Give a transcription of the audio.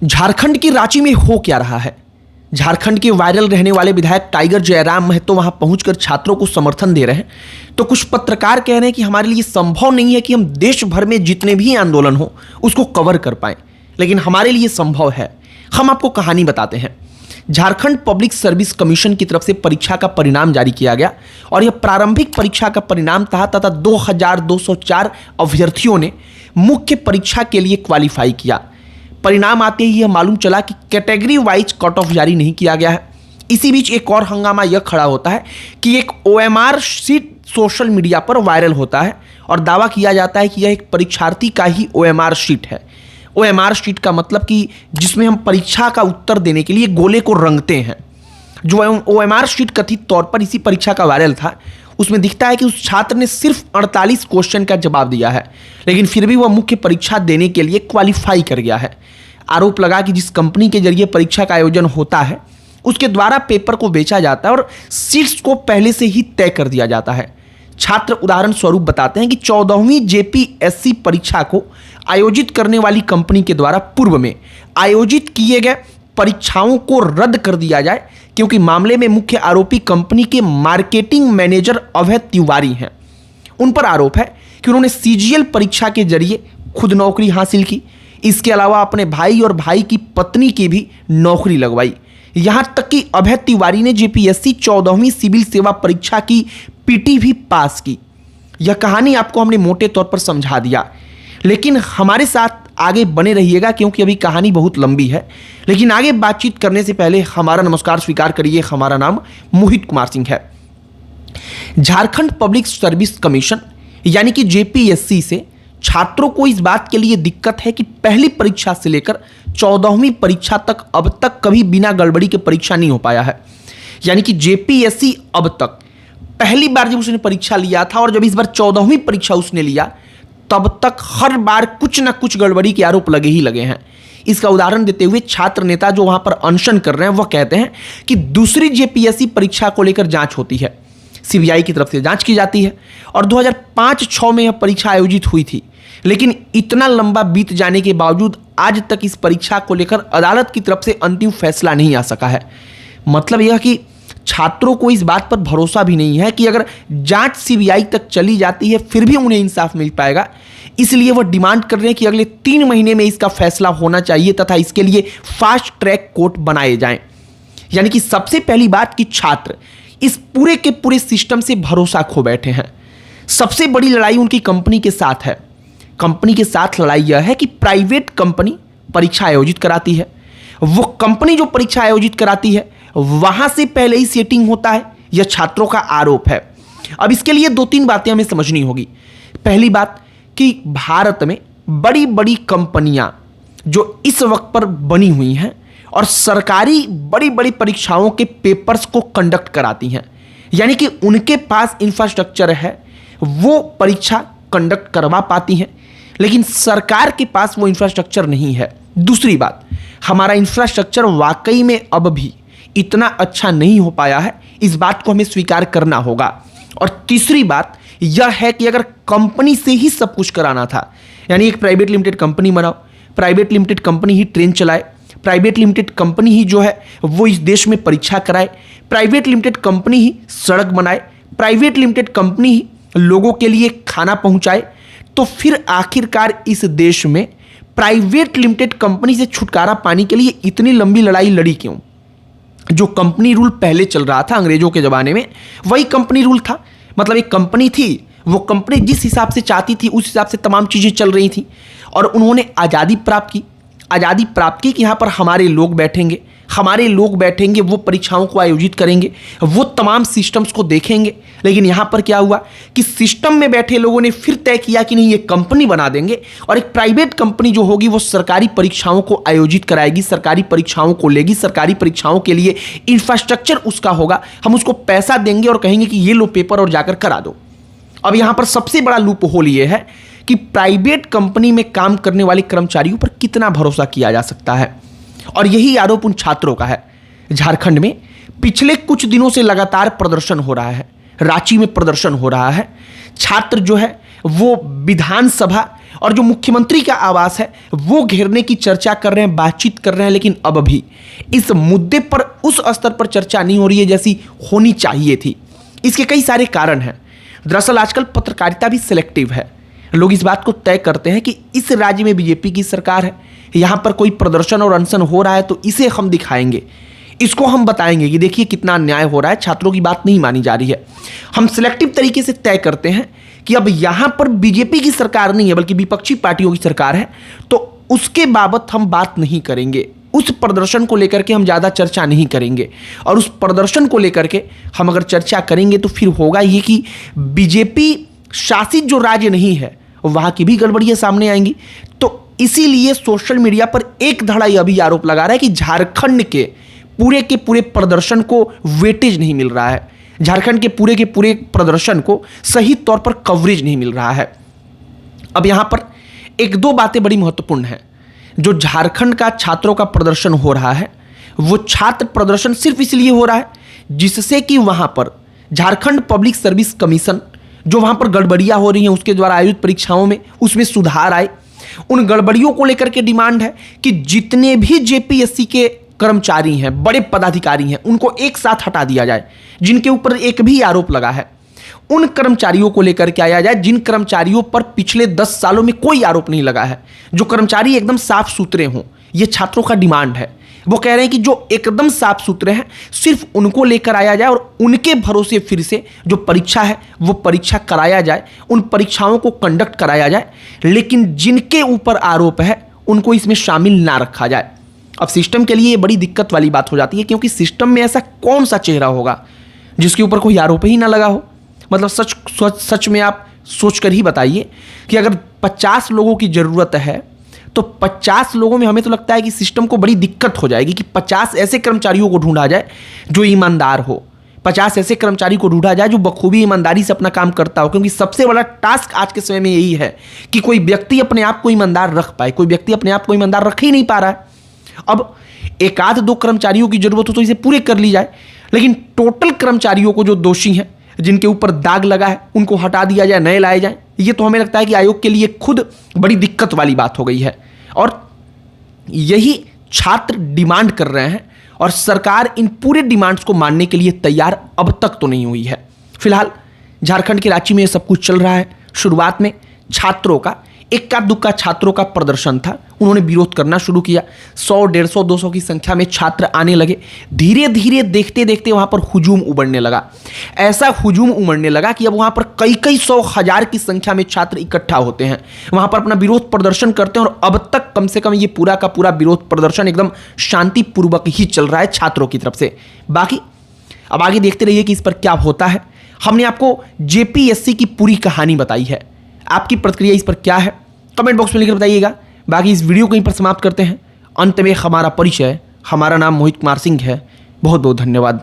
झारखंड की रांची में हो क्या रहा है? झारखंड के वायरल रहने वाले विधायक टाइगर जयराम महतो वहां पहुंचकर छात्रों को समर्थन दे रहे हैं, तो कुछ पत्रकार कह रहे हैं कि हमारे लिए संभव नहीं है कि हम देश भर में जितने भी आंदोलन हो उसको कवर कर पाएं, लेकिन हमारे लिए संभव है। हम आपको कहानी बताते हैं। झारखंड पब्लिक सर्विस कमीशन की तरफ से परीक्षा का परिणाम जारी किया गया और यह प्रारंभिक परीक्षा का परिणाम था तथा 2204 अभ्यर्थियों ने मुख्य परीक्षा के लिए क्वालिफाई किया। परिणाम आते ही यह मालूम चला कि कैटेगरी वाइज कट ऑफ जारी नहीं किया गया है। इसी बीच एक और हंगामा यह खड़ा होता है कि एक OMR शीट सोशल मीडिया पर वायरल होता है और दावा किया जाता है कि यह एक परीक्षार्थी का ही OMR शीट है। OMR शीट का मतलब कि जिसमें हम परीक्षा का उत्तर देने के लिए गोले को रंगते हैं। जो OMR शीट कथित तौर पर इसी परीक्षा का वायरल था, उसमें दिखता है कि उस छात्र ने सिर्फ 48 क्वेश्चन का जवाब दिया है, लेकिन फिर भी वह मुख्य परीक्षा देने के लिए क्वालिफाई कर गया है। आरोप लगा कि जिस कंपनी के जरिए परीक्षा का आयोजन होता है उसके द्वारा पेपर को बेचा जाता है और सीट्स को पहले से ही तय कर दिया जाता है। छात्र उदाहरण स्वरूप बताते हैं कि 14वीं JPSC परीक्षा को आयोजित करने वाली कंपनी के द्वारा पूर्व में आयोजित किए गए परीक्षाओं को रद्द कर दिया जाए, क्योंकि मामले में मुख्य आरोपी कंपनी के मार्केटिंग मैनेजर अभय तिवारी हैं। उन पर आरोप है कि उन्होंने CGL परीक्षा के जरिए खुद नौकरी हासिल की, इसके अलावा अपने भाई और भाई की पत्नी की भी नौकरी लगवाई। यहां तक कि अभय तिवारी ने JPSC 14वीं सिविल सेवा परीक्षा की PT भी पास की। यह कहानी आपको हमने मोटे तौर पर समझा दिया, लेकिन हमारे साथ आगे बने रहिएगा क्योंकि अभी कहानी बहुत लंबी है। लेकिन आगे बातचीत करने से पहले हमारा नमस्कार स्वीकार करिए। हमारा नाम मोहित कुमार सिंह है। झारखंड पब्लिक सर्विस कमीशन यानी कि JPSC से छात्रों को इस बात के लिए दिक्कत है कि पहली परीक्षा से लेकर 14वीं परीक्षा तक अब तक कभी बिना गड़बड़ी के परीक्षा नहीं हो पाया है। यानी कि JPSC अब तक पहली बार जब उसने परीक्षा लिया था और जब इस बार 14वीं परीक्षा उसने लिया, तब तक हर बार कुछ ना कुछ गड़बड़ी के आरोप लगे ही लगे हैं। इसका उदाहरण देते हुए छात्र नेता जो वहां पर अनशन कर रहे हैं वह कहते हैं कि दूसरी JPSC परीक्षा को लेकर जांच होती है, CBI की तरफ से जांच की जाती है और 2005-06 में यह परीक्षा आयोजित हुई थी, लेकिन इतना लंबा बीत जाने के बावजूद आज तक इस परीक्षा को लेकर अदालत की तरफ से अंतिम फैसला नहीं आ सका है। मतलब यह कि छात्रों को इस बात पर भरोसा भी नहीं है कि अगर जांच CBI तक चली जाती है फिर भी उन्हें इंसाफ मिल पाएगा। इसलिए वह डिमांड कर रहे हैं कि अगले 3 महीने में इसका फैसला होना चाहिए तथा इसके लिए फास्ट ट्रैक कोर्ट बनाए जाएं। यानी कि सबसे पहली बात कि छात्र इस पूरे के पूरे सिस्टम से भरोसा खो बैठे हैं। सबसे बड़ी लड़ाई उनकी कंपनी के साथ है। कंपनी के साथ लड़ाई यह है कि प्राइवेट कंपनी परीक्षा आयोजित कराती है, वो कंपनी जो परीक्षा आयोजित कराती है वहां से पहले ही सेटिंग होता है, यह छात्रों का आरोप है। अब इसके लिए 2-3 बातें हमें समझनी होगी। पहली बात कि भारत में बड़ी बड़ी कंपनियां जो इस वक्त पर बनी हुई हैं और सरकारी बड़ी बड़ी परीक्षाओं के पेपर्स को कंडक्ट कराती हैं, यानी कि उनके पास इंफ्रास्ट्रक्चर है, वो परीक्षा कंडक्ट करवा पाती हैं, लेकिन सरकार के पास वो इंफ्रास्ट्रक्चर नहीं है। दूसरी बात, हमारा इंफ्रास्ट्रक्चर वाकई में अब भी इतना अच्छा नहीं हो पाया है, इस बात को हमें स्वीकार करना होगा। और तीसरी बात यह है कि अगर कंपनी से ही सब कुछ कराना था, यानी एक प्राइवेट लिमिटेड कंपनी बनाओ, प्राइवेट लिमिटेड कंपनी ही ट्रेन चलाए, प्राइवेट लिमिटेड कंपनी ही जो है वो इस देश में परीक्षा कराए, प्राइवेट लिमिटेड कंपनी ही सड़क बनाए, प्राइवेट लिमिटेड कंपनी ही लोगों के लिए खाना पहुंचाए, तो फिर आखिरकार इस देश में प्राइवेट लिमिटेड कंपनी से छुटकारा पाने के लिए इतनी लंबी लड़ाई लड़ी क्यों? जो कंपनी रूल पहले चल रहा था अंग्रेजों के ज़माने में, वही कंपनी रूल था। मतलब एक कंपनी थी, वो कंपनी जिस हिसाब से चाहती थी उस हिसाब से तमाम चीज़ें चल रही थी और उन्होंने आज़ादी प्राप्त की। आज़ादी प्राप्त की कि यहाँ पर हमारे लोग बैठेंगे, वो परीक्षाओं को आयोजित करेंगे, वो तमाम सिस्टम्स को देखेंगे। लेकिन यहाँ पर क्या हुआ कि सिस्टम में बैठे लोगों ने फिर तय किया कि नहीं, ये कंपनी बना देंगे और एक प्राइवेट कंपनी जो होगी वो सरकारी परीक्षाओं को आयोजित कराएगी, सरकारी परीक्षाओं को लेगी, सरकारी परीक्षाओं के लिए इंफ्रास्ट्रक्चर उसका होगा, हम उसको पैसा देंगे और कहेंगे कि ये लो पेपर और जाकर करा दो। अब यहाँ पर सबसे बड़ा लूप होल ये है कि प्राइवेट कंपनी में काम करने वाले कर्मचारियों पर कितना भरोसा किया जा सकता है, और यही आरोप उन छात्रों का है। झारखंड में पिछले कुछ दिनों से लगातार प्रदर्शन हो रहा है, रांची में प्रदर्शन हो रहा है। छात्र जो है वो विधानसभा और जो मुख्यमंत्री का आवास है वो घेरने की चर्चा कर रहे हैं, बातचीत कर रहे हैं, लेकिन अब भी इस मुद्दे पर उस स्तर पर चर्चा नहीं हो रही है जैसी होनी चाहिए थी। इसके कई सारे कारण हैं। दरअसल आजकल पत्रकारिता भी सिलेक्टिव है। लोग इस बात को तय करते हैं कि इस राज्य में बीजेपी की सरकार है, यहाँ पर कोई प्रदर्शन और अनशन हो रहा है तो इसे हम दिखाएंगे, इसको हम बताएंगे कि देखिए कितना अन्याय हो रहा है, छात्रों की बात नहीं मानी जा रही है। हम सिलेक्टिव तरीके से तय करते हैं कि अब यहाँ पर बीजेपी की सरकार नहीं है बल्कि विपक्षी पार्टियों की सरकार है, तो उसके बाबत हम बात नहीं करेंगे, उस प्रदर्शन को लेकर के हम ज़्यादा चर्चा नहीं करेंगे। और उस प्रदर्शन को लेकर के हम अगर चर्चा करेंगे तो फिर होगा ये कि बीजेपी शासित जो राज्य नहीं है वहाँ की भी गड़बड़ियाँ सामने आएंगी। तो इसीलिए सोशल मीडिया पर एक धड़ा यह भी आरोप लगा रहा है कि झारखंड के पूरे प्रदर्शन को वेटेज नहीं मिल रहा है, झारखंड के पूरे प्रदर्शन को सही तौर पर कवरेज नहीं मिल रहा है। अब यहाँ पर एक दो बातें बड़ी महत्वपूर्ण हैं। जो झारखंड का छात्रों का प्रदर्शन हो रहा है वो छात्र प्रदर्शन सिर्फ इसलिए हो रहा है जिससे कि वहाँ पर झारखंड पब्लिक सर्विस कमीशन जो वहाँ पर गड़बड़ियाँ हो रही हैं उसके द्वारा आयोजित परीक्षाओं में उसमें सुधार आए। उन गड़बड़ियों को लेकर के डिमांड है कि जितने भी जेपीएससी के कर्मचारी हैं, बड़े पदाधिकारी हैं, उनको एक साथ हटा दिया जाए। जिनके ऊपर एक भी आरोप लगा है उन कर्मचारियों को लेकर के आया जाए जिन कर्मचारियों पर पिछले 10 सालों में कोई आरोप नहीं लगा है, जो कर्मचारी एकदम साफ सुथरे हों। ये छात्रों का डिमांड है। वो कह रहे हैं कि जो एकदम साफ सुथरे हैं सिर्फ उनको लेकर आया जाए और उनके भरोसे फिर से जो परीक्षा है वो परीक्षा कराया जाए, उन परीक्षाओं को कंडक्ट कराया जाए, लेकिन जिनके ऊपर आरोप है उनको इसमें शामिल ना रखा जाए। अब सिस्टम के लिए ये बड़ी दिक्कत वाली बात हो जाती है, क्योंकि सिस्टम में ऐसा कौन सा चेहरा होगा जिसके ऊपर कोई आरोप ही ना लगा हो। मतलब सच में आप सोच कर ही बताइए कि अगर 50 लोगों की ज़रूरत है तो 50 लोगों में हमें तो लगता है कि सिस्टम को बड़ी दिक्कत हो जाएगी कि 50 ऐसे कर्मचारियों को ढूंढा जाए जो ईमानदार हो, 50 ऐसे कर्मचारी को ढूंढा जाए जो बखूबी ईमानदारी से अपना काम करता हो। क्योंकि सबसे बड़ा टास्क आज के समय में यही है कि कोई व्यक्ति अपने आप को ईमानदार रख पाए। कोई व्यक्ति अपने आप को ईमानदार रख ही नहीं पा रहा है। अब एक आध दो कर्मचारियों की जरूरत हो तो इसे पूरे कर ली जाए, लेकिन टोटल कर्मचारियों को जो दोषी हैं, जिनके ऊपर दाग लगा है, उनको हटा दिया जाए, नए लाए जाए। ये तो हमें लगता है कि आयोग के लिए खुद बड़ी दिक्कत वाली बात हो गई है। और यही छात्र डिमांड कर रहे हैं और सरकार इन पूरे डिमांड्स को मानने के लिए तैयार अब तक तो नहीं हुई है। फिलहाल झारखंड के रांची में ये सब कुछ चल रहा है। शुरुआत में छात्रों का इक्का दुक्का छात्रों का प्रदर्शन था, उन्होंने विरोध करना शुरू किया। 100, 150, 200 की संख्या में छात्र आने लगे। धीरे धीरे देखते देखते वहाँ पर हुजूम उमड़ने लगा। ऐसा हुजूम उमड़ने लगा कि अब वहाँ पर कई 100 हजार की संख्या में छात्र इकट्ठा होते हैं, वहाँ पर अपना विरोध प्रदर्शन करते हैं। और अब तक कम से कम ये पूरा का पूरा विरोध प्रदर्शन एकदम शांतिपूर्वक ही चल रहा है छात्रों की तरफ से। बाकी अब आगे देखते रहिए कि इस पर क्या होता है। हमने आपको जेपीएससी की पूरी कहानी बताई है। आपकी प्रतिक्रिया इस पर क्या है कमेंट बॉक्स में लिखकर बताइएगा। बाकी इस वीडियो को यहीं पर समाप्त करते हैं। अंत में हमारा परिचय, हमारा नाम मोहित कुमार सिंह है। बहुत बहुत धन्यवाद।